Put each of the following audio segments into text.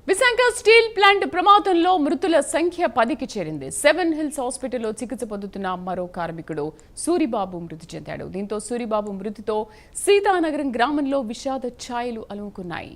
Visakha steel plant ప్రమాదంలో మృతుల సంఖ్య 10కి చేరింది. 7 హిల్స్ హాస్పిటల్లో చికిత్స పొందుతున్న మరో కార్మికుడు సూరిబాబు మృతి చెందాడు. దీంతో సూరిబాబు మృతితో సీతానగరం గ్రామంలో విషాద ఛాయలు అలుముకున్నాయి.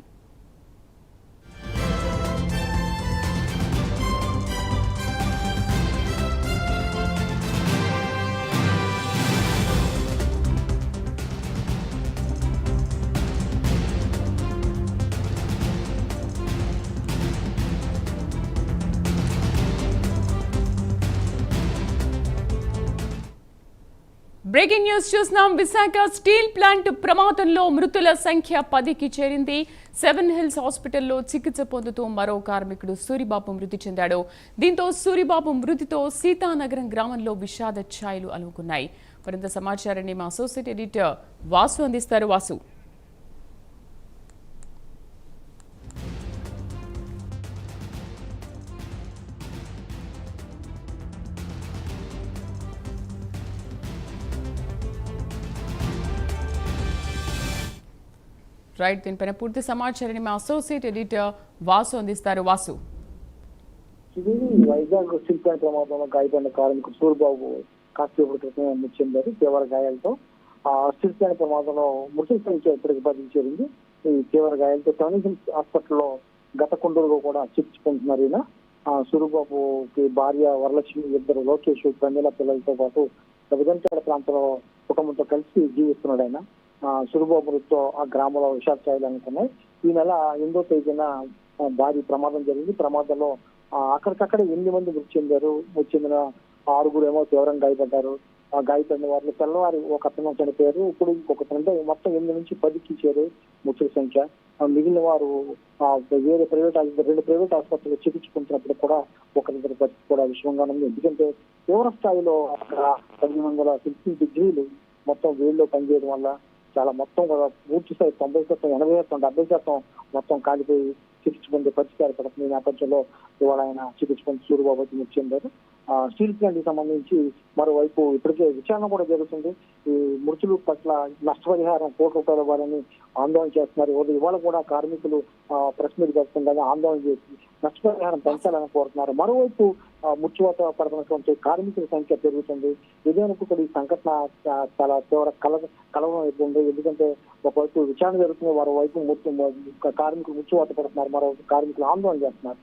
బ్రేకింగ్ న్యూస్ చూస్తున్నాం. విశాఖ స్టీల్ ప్లాంట్ ప్రమాదంలో మృతుల సంఖ్య 10కి చేరింది. 7 హిల్స్ హాస్పిటల్లో చికిత్స పొందుతూ మరో కార్మికుడు సూరిబాబు మృతి చెందాడు. దీంతో సూరిబాబు మృతితో సీతానగరం గ్రామంలో విషాద ఛాయలు అలుముకున్నాయి. మరింత సమాచారాన్ని మా అసోసియేట్ ఎడిటర్ వాసు అందిస్తారు. వాసు, రైట్, దీనిపైన పూర్తి సమాచారాన్ని మా అసోసియేట్ ఎడిటర్ వాసు అందిస్తారు. వాసు, ఇది వైజాగ్ స్టీల్ ప్లాంట్ ప్రమాదంలో గాయపడిన కార్మికుడు సూరిబాబు కాసేపటి క్రితం మృతి చెందారు తీవ్ర గాయాలతో. స్టీల్ ప్లాంట్ ప్రమాదంలో మృతుల సంఖ్య ఇప్పటికి 10కి చేరింది. ఈ తీవ్ర గాయాలతో టౌన్ హాస్పిటల్లో గత కొండూరుగా కూడా చికిత్స పొందుతున్నారు. ఈయన సూరిబాబుకి భార్య వరలక్ష్మి, ఇద్దరు లోకేష్, ప్రమీల పిల్లలతో పాటు విధంపేట ప్రాంతంలో కుటుంబంతో కలిసి జీవిస్తున్నాడు ఆయన. సూరిబాబు మృతితో ఆ గ్రామంలో విషాద ఛాయలు అనుకున్నాయి. ఈ నెల 8వ తేదీన భారీ ప్రమాదం జరిగింది. ప్రమాదంలో అక్కడికక్కడే 8 మంది మృతి చెందారు. మృతి చెందిన 6 ఏమో తీవ్రంగా గాయపడ్డారు. ఆ గాయపడిన వారిలో తెల్లవారి ఒక అతను చనిపోయారు. ఇప్పుడు ఇంకొకటి అంటే మొత్తం 8 నుంచి 10కి చేరే మృతుల సంఖ్య. మిగిలిన వారు వేరే రెండు ప్రైవేట్ ఆసుపత్రులు చికిత్స పొందుతున్నప్పుడు కూడా ఒకరిద్దరి పరిస్థితి కూడా విషమంగా ఉంది. ఎందుకంటే తీవ్ర స్థాయిలో అక్కడ 1560 డిగ్రీలు మొత్తం వేడిలో పనిచేయడం వల్ల చాలా మొత్తం కూడా పూర్తి స్థాయి 90%, 80%, 70% మొత్తం కాలిపోయి చికిత్స పొందే పరిస్థితి ఏర్పడుతుంది. ఈ నేపథ్యంలో ఇవాళ ఆయన చికిత్స పొంది సూరిబాబు మృతి చెందారు. స్టీల్ ప్లాంట్ కి సంబంధించి మరోవైపు ఇప్పటికే విచారణ కూడా జరుగుతుంది. ఈ మృతుల పట్ల నష్టపరిహారం ₹1,00,00,000 ఇవ్వాలని ఆందోళన చేస్తున్నారు. ఇవాళ కూడా కార్మికులు ప్రెస్ మీట్ జరుగుతుండగా ఆందోళన చేసి నష్టపరిహారం పెంచాలని కోరుతున్నారు. మరోవైపు మృత్యువాత పడుతున్నటువంటి కార్మికుల సంఖ్య పెరుగుతుంది. ఇదేందుకు కూడా ఈ సంఘటన చాలా తీవ్ర కలవరం అయిపోయింది. ఎందుకంటే ఒకవైపు విచారణ జరుగుతుంది, మరోవైపు కార్మికులు మృత్యువాత పడుతున్నారు, మరోవైపు కార్మికులు ఆందోళన చేస్తున్నారు.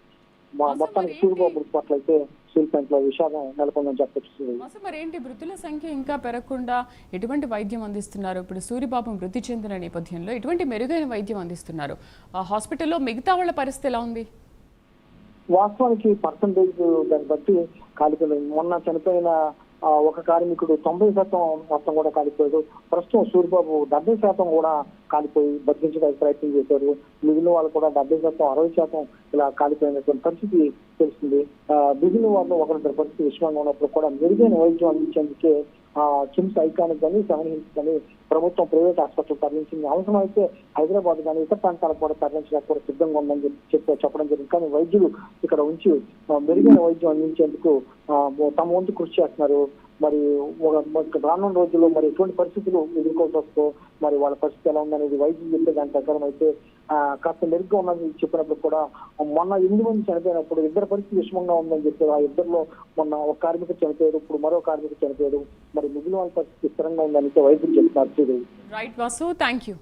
మొత్తానికి సూరిబాబు మృతి పట్ల అయితే స్టీల్ ప్లాంట్ లో విషాదం నెలకొందని చెప్పచ్చు. మరి ఏంటి మృతుల సంఖ్య ఇంకా పెరగకుండా ఎటువంటి వైద్యం అందిస్తున్నారు? ఇప్పుడు సూరిబాబు మృతి చెందిన నేపథ్యంలో ఎటువంటి మెరుగైన వైద్యం అందిస్తున్నారు? హాస్పిటల్లో మిగతా వాళ్ళ పరిస్థితి ఎలా ఉంది? వాస్తవానికి పర్సంటేజ్ దాన్ని బట్టి కాలిపోయింది. మొన్న చనిపోయిన ఒక కార్మికుడు 90% మొత్తం కూడా కాలిపోయాడు. ప్రస్తుతం సూరిబాబు 70% కూడా కాలిపోయి బతికించడానికి ప్రయత్నం చేశారు. మిగిలిన వాళ్ళు కూడా 70%, 60% ఇలా కాలిపోయినటువంటి పరిస్థితి తెలుస్తుంది. మిగిలిన వాళ్ళు ఒకరిద్దరు పరిస్థితి విషమంగా ఉన్నప్పుడు కూడా మెరుగైన వైద్యం అందించేందుకే కిమ్స్ ఐకానిక్ కానీ 7 హిల్స్ కానీ ప్రభుత్వం ప్రైవేట్ హాస్పిటల్ తరలించింది. అవసరమైతే హైదరాబాద్ కానీ ఇతర ప్రాంతాలకు కూడా తరలించడానికి కూడా సిద్ధంగా ఉందని చెప్పడం జరిగింది. కానీ వైద్యులు ఇక్కడ ఉంచి మెరుగైన వైద్యం అందించేందుకు తమ వంతు కృషి చేస్తున్నారు. మరి రానున్న రోజుల్లో మరి ఎటువంటి పరిస్థితులు ఎదుర్కోవాల్సి వస్తుందో, మరి వాళ్ళ పరిస్థితి ఎలా ఉందనేది వైద్యులు చెప్పే దాని ప్రకారం అయితే కాస్త మెరుగ్గా ఉన్నది చెప్పినప్పుడు కూడా మొన్న 8 మంది చనిపోయినప్పుడు ఇద్దరు పరిస్థితి విషమంగా ఉందని చెప్పారు. ఆ ఇద్దరిలో మొన్న ఒక కార్మికుడు చనిపోయాడు, ఇప్పుడు మరో కార్మికుడు చనిపోయాడు. మరి మిగిలిన వాళ్ళ పరిస్థితి స్థిరంగా ఉందని వైద్యులు చెప్తున్నారు. Right Vasu, thank you.